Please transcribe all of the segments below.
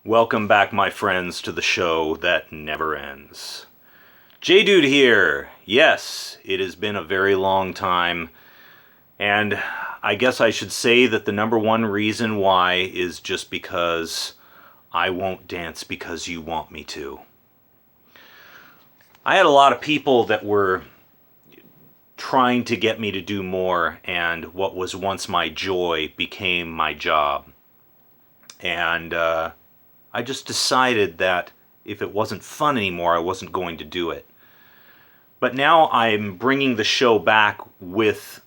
Welcome back, my friends, to the show that never ends. J-Dude here. Yes, it has been a very long time, and I guess I should say that the number one reason why is just because I won't dance because you want me to. I had a lot of people that were trying to get me to do more, and what was once my joy became my job. And I just decided that if it wasn't fun anymore, I wasn't going to do it. But now I'm bringing the show back with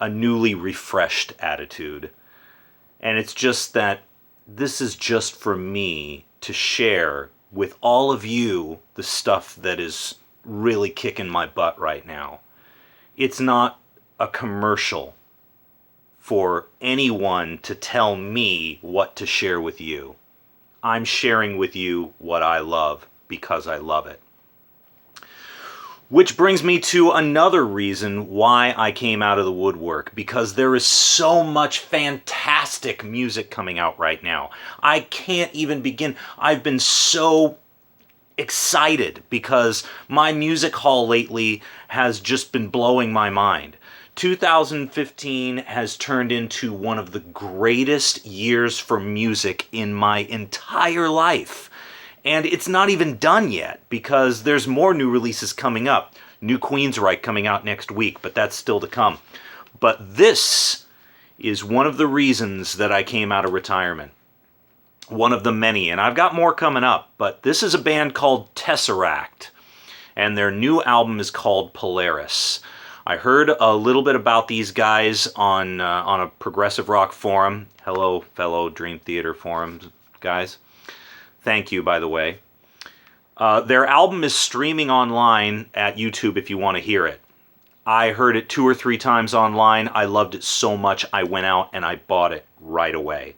a newly refreshed attitude. And it's just that this is just for me to share with all of you the stuff that is really kicking my butt right now. It's not a commercial for anyone to tell me what to share with you. I'm sharing with you what I love because I love it. Which brings me to another reason why I came out of the woodwork, because there is so much fantastic music coming out right now. I can't even begin. I've been so excited because my music haul lately has just been blowing my mind. 2015 has turned into one of the greatest years for music in my entire life. And it's not even done yet because there's more new releases coming up. New Queensryche coming out next week, but that's still to come. But this is one of the reasons that I came out of retirement. One of the many, and I've got more coming up, but this is a band called TesseracT, and their new album is called Polaris. I heard a little bit about these guys on a progressive rock forum. Hello, fellow Dream Theater forums guys. Thank you, by the way. Their album is streaming online at YouTube if you want to hear it. I heard it 2 or 3 times online. I loved it so much I went out and I bought it right away.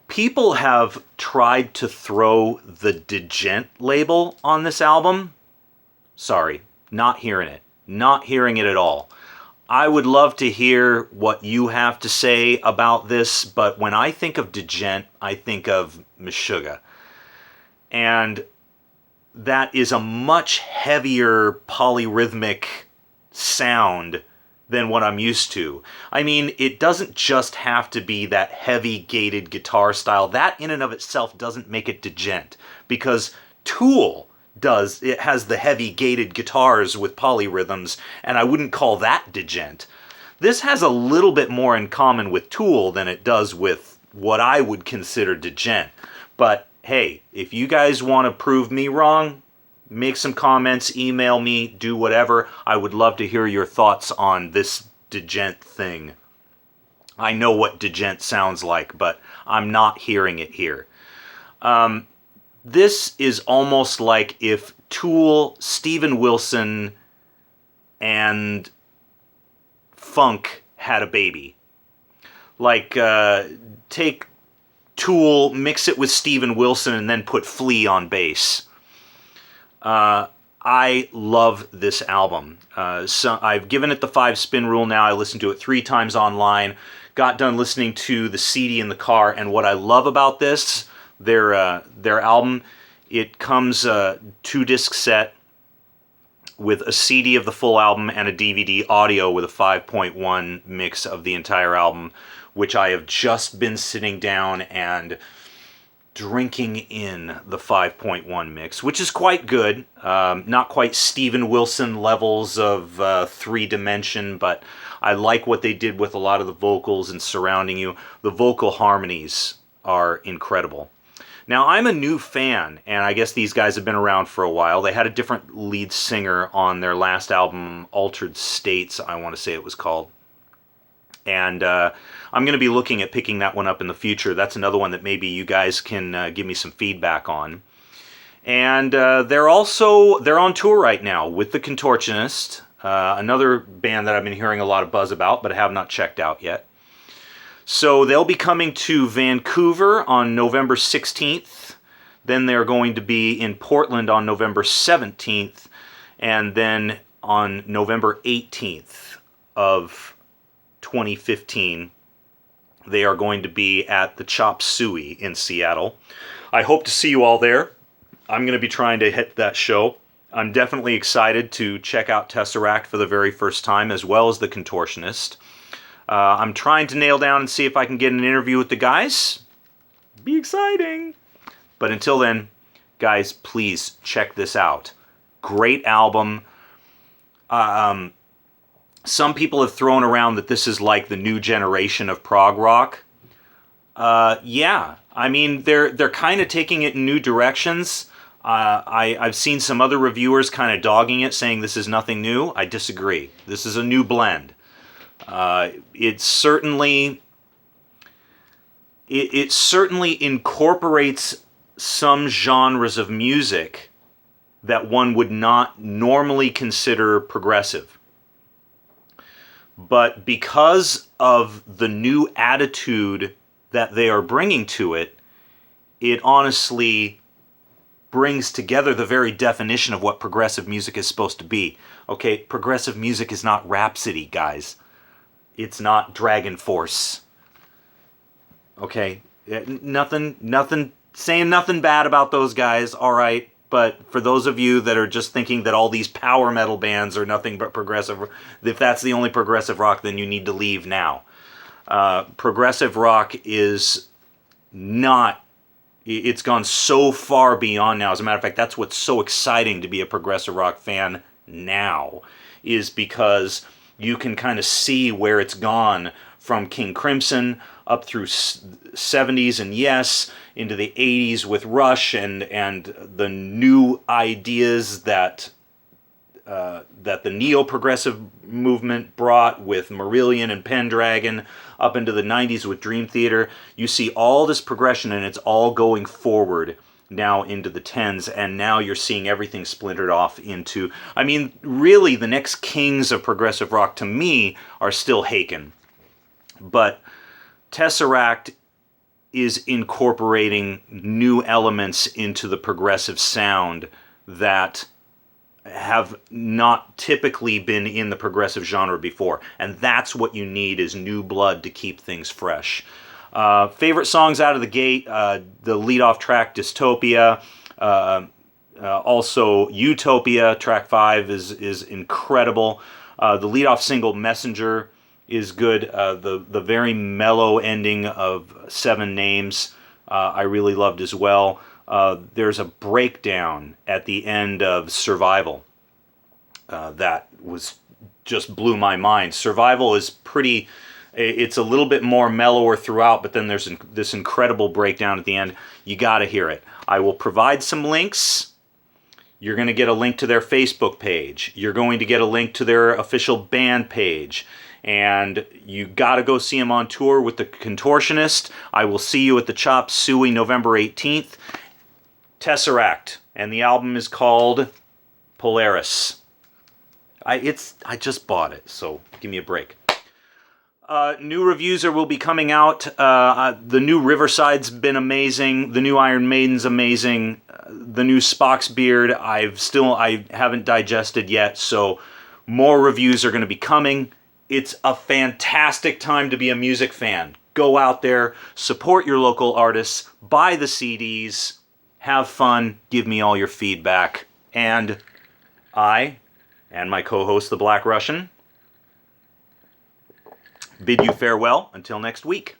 People have tried to throw the Djent label on this album. Sorry, not hearing it. Not hearing it at all. I would love to hear what you have to say about this, but when I think of Djent, I think of Meshuggah. And that is a much heavier polyrhythmic sound than what I'm used to. I mean, it doesn't just have to be that heavy gated guitar style. That in and of itself doesn't make it Djent, because Tool does. It has the heavy gated guitars with polyrhythms, and I wouldn't call that Djent. This has a little bit more in common with Tool than it does with what I would consider Djent. But hey, if you guys want to prove me wrong, make some comments, email me, do whatever. I would love to hear your thoughts on this Djent thing. I know what Djent sounds like, but I'm not hearing it here. This is almost like if Tool, Steven Wilson, and funk had a baby. Like, take Tool, mix it with Steven Wilson, and then put Flea on bass. I love this album. So I've given it the 5-spin rule now. I listened to it 3 times online. Got done listening to the CD in the car, and what I love about this, their album, it comes 2-disc set with a CD of the full album and a DVD audio with a 5.1 mix of the entire album, which I have just been sitting down and drinking in the 5.1 mix, which is quite good. Not quite Steven Wilson levels of 3-dimension, but I like what they did with a lot of the vocals and Surrounding You. The vocal harmonies are incredible. Now, I'm a new fan, and I guess these guys have been around for a while. They had a different lead singer on their last album, Altered States, I want to say it was called. And I'm going to be looking at picking that one up in the future. That's another one that maybe you guys can give me some feedback on. And they're on tour right now with The Contortionist, another band that I've been hearing a lot of buzz about, but I have not checked out yet. So they'll be coming to Vancouver on November 16th. Then they're going to be in Portland on November 17th. And then on November 18th of 2015, They are going to be at the Chop Suey in Seattle. I hope to see you all there. I'm going to be trying to hit that show. I'm definitely excited to check out TesseracT for the very first time, as well as the Contortionist. I'm trying to nail down and see if I can get an interview with the guys. Be exciting. But until then, guys, please check this out. Great album. Some people have thrown around that this is like the new generation of prog rock. Yeah, I mean, they're kind of taking it in new directions. I've seen some other reviewers kind of dogging it, saying this is nothing new. I disagree. This is a new blend. It certainly incorporates some genres of music that one would not normally consider progressive. But because of the new attitude that they are bringing to it, it honestly brings together the very definition of what progressive music is supposed to be. Okay, progressive music is not Rhapsody, guys. It's not Dragon Force. Okay, nothing, saying nothing bad about those guys, all right? But for those of you that are just thinking that all these power metal bands are nothing but progressive, if that's the only progressive rock, then you need to leave now. Progressive rock is not, it's gone so far beyond now. As a matter of fact, that's what's so exciting to be a progressive rock fan now, is because you can kind of see where it's gone from King Crimson up through 70s and Yes, into the 80s with Rush and the new ideas that the neo-progressive movement brought with Marillion and Pendragon, up into the 90s with Dream Theater. You see all this progression, and it's all going forward now into the 10s, and now you're seeing everything splintered off into, I mean, really the next kings of progressive rock to me are still Haken. But TesseracT is incorporating new elements into the progressive sound that have not typically been in the progressive genre before. And that's what you need, is new blood to keep things fresh. Favorite songs out of the gate, the lead-off track, Dystopia. Also, Utopia, track 5, is incredible. The lead-off single, Messenger, is good. The very mellow ending of Seven Names I really loved as well. There's a breakdown at the end of Survival that was just blew my mind. Survival is pretty, it's a little bit more mellower throughout, but then there's this incredible breakdown at the end. You gotta hear it. I will provide some links. You're going to get a link to their Facebook page. You're going to get a link to their official band page. And you got to go see them on tour with the Contortionist. I will see you at the Chop Suey November 18th. TesseracT, and the album is called Polaris. I just bought it, so give me a break. New reviews will be coming out. The new Riverside's been amazing. The new Iron Maiden's amazing. The new Spock's Beard I haven't digested yet, so more reviews are going to be coming. It's a fantastic time to be a music fan. Go out there, support your local artists, buy the CDs, have fun, give me all your feedback. And I, and my co-host, the Black Russian, bid you farewell until next week.